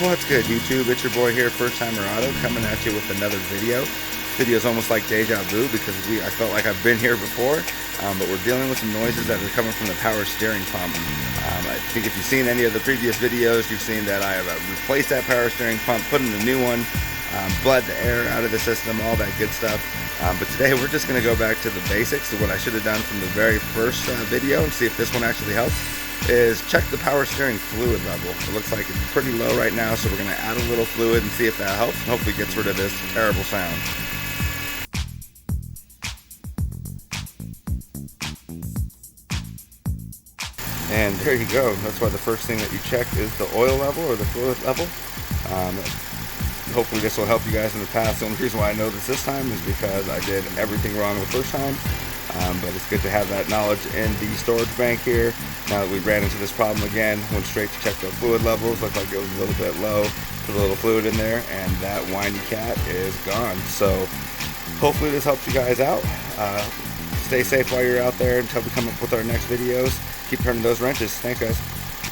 What's good, YouTube? It's your boy here, First Timer Auto, coming at you with another video. This video is almost like deja vu because I felt like I've been here before, but we're dealing with some noises that are coming from the power steering pump. I think if you've seen any of the previous videos, you've seen that I have replaced that power steering pump, put in a new one, bled the air out of the system, all that good stuff. But today we're just going to go back to the basics of what I should have done from the very first video and see if this one actually helps. Is check the power steering fluid level. It looks like it's pretty low right now, so we're going to add a little fluid and see if that helps, and hopefully gets rid of this terrible sound. And there you go. That's why the first thing that you check is the oil level or the fluid level. Hopefully this will help you guys in the past. The only reason why I know this time is because I did everything wrong the first time. But it's good to have that knowledge in the storage bank here. Now that we ran into this problem again, went straight to check the fluid levels. Looked like it was a little bit low. Put a little fluid in there, and that whiny cat is gone. So hopefully this helps you guys out. Stay safe while you're out there until we come up with our next videos. Keep turning those wrenches. Thanks, guys.